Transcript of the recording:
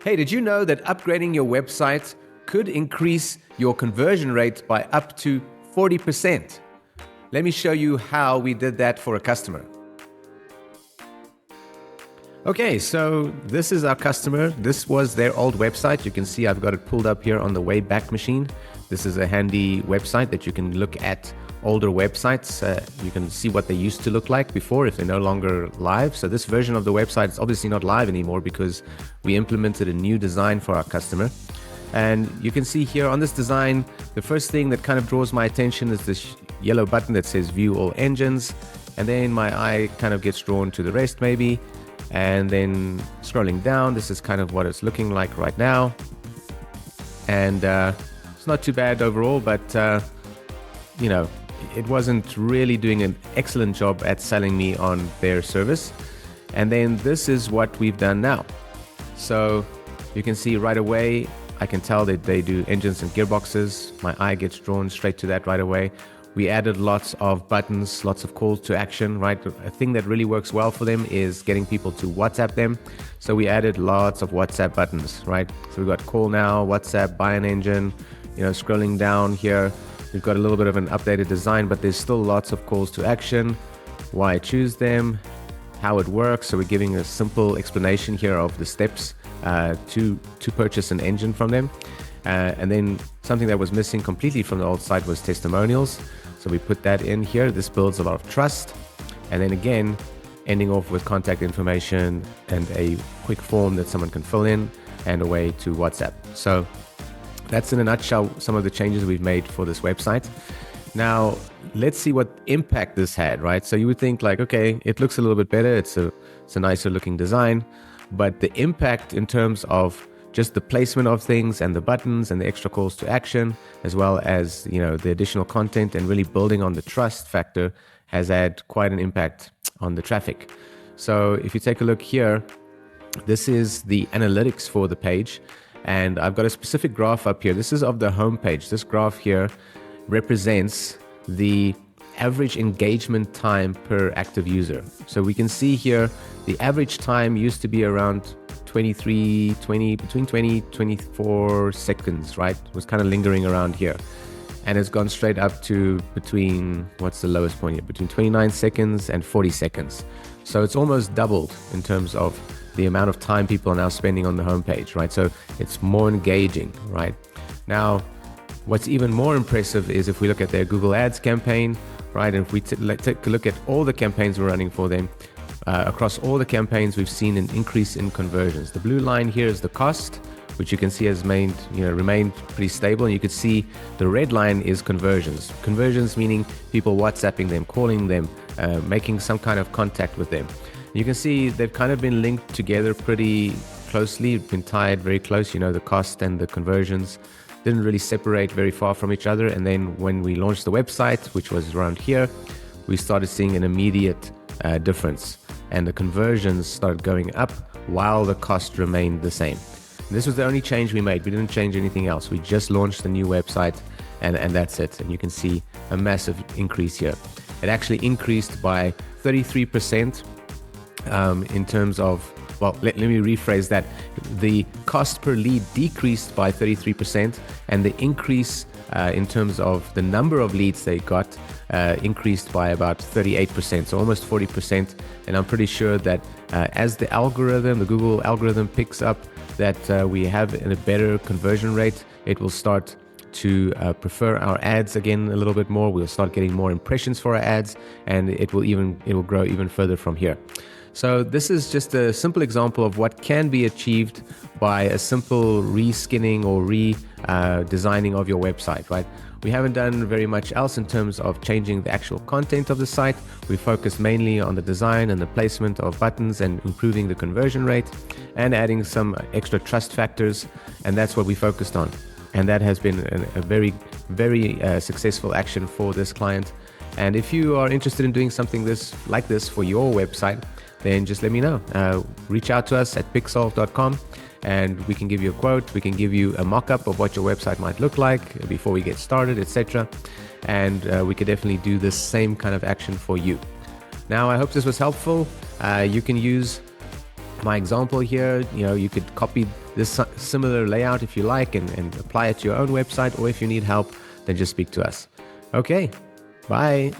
Hey, did you know that upgrading your website could increase your conversion rate by up to 40%? Let me show you how we did that for a customer. Okay, so this is our customer. This was their old website. You can see I've got it pulled up here on the Wayback Machine. This is a handy website that you can look at older websites. You can see what they used to look like before if they're no longer live. So this version of the website is obviously not live anymore because we implemented a new design for our customer. And you can see here on this design, the first thing that kind of draws my attention is this yellow button that says View All Engines. And then my eye kind of gets drawn to the rest maybe. And then scrolling down, this is kind of what it's looking like right now. And it's not too bad overall, but it wasn't really doing an excellent job at selling me on their service. And then this is what we've done now. So you can see right away, I can tell that they do engines and gearboxes. My eye gets drawn straight to that right away. We added lots of buttons, lots of calls to action, right? A thing that really works well for them is getting people to WhatsApp them. So we added lots of WhatsApp buttons, right? So we've got call now, WhatsApp, buy an engine, scrolling down here. We've got a little bit of an updated design, but there's still lots of calls to action, why I choose them, how it works. So we're giving a simple explanation here of the steps to purchase an engine from them. And then something that was missing completely from the old site was testimonials. So we put that in here. This builds a lot of trust. And then again, ending off with contact information and a quick form that someone can fill in and a way to WhatsApp. So that's in a nutshell some of the changes we've made for this website. Now, let's see what impact this had, right? So you would think like, okay, it looks a little bit better. It's a nicer looking design, but the impact in terms of just the placement of things and the buttons and the extra calls to action, as well as, the additional content and really building on the trust factor has had quite an impact on the traffic. So if you take a look here, this is the analytics for the page. And I've got a specific graph up here. This is of the home page. This graph here represents the average engagement time per active user. So we can see here the average time used to be around between 24 seconds, right? It was kind of lingering around here. And it's gone straight up to what's the lowest point here? Between 29 seconds and 40 seconds. So it's almost doubled in terms of the amount of time people are now spending on the homepage, right? So it's more engaging, right? Now, what's even more impressive is if we look at their Google Ads campaign, right? And if we take a look at all the campaigns we're running for them, across all the campaigns, we've seen an increase in conversions. The blue line here is the cost, which you can see has remained pretty stable. And you can see the red line is conversions. Conversions meaning people WhatsApping them, calling them, making some kind of contact with them. You can see they've kind of been linked together pretty closely, been tied very close. The cost and the conversions didn't really separate very far from each other. And then when we launched the website, which was around here, we started seeing an immediate difference. And the conversions started going up while the cost remained the same. And this was the only change we made. We didn't change anything else. We just launched the new website and that's it. And you can see a massive increase here. It actually increased by 33% in terms of, let me rephrase that. The cost per lead decreased by 33% and the increase in terms of the number of leads they got increased by about 38%, so almost 40%. And I'm pretty sure that as the Google algorithm picks up that we have a better conversion rate, it will start to prefer our ads again a little bit more. We'll start getting more impressions for our ads, and it will grow even further from here. So this is just a simple example of what can be achieved by a simple reskinning or redesigning of your website, right? We haven't done very much else in terms of changing the actual content of the site. We focused mainly on the design and the placement of buttons and improving the conversion rate and adding some extra trust factors. And that's what we focused on. And that has been a very, very successful action for this client. And if you are interested in doing something like this for your website, then just let me know. Reach out to us at pixolve.com and we can give you a quote. We can give you a mock-up of what your website might look like before we get started, etc. And we could definitely do the same kind of action for you. Now, I hope this was helpful. You can use my example here. You could copy this similar layout if you like and apply it to your own website, or if you need help, then just speak to us. Okay, bye.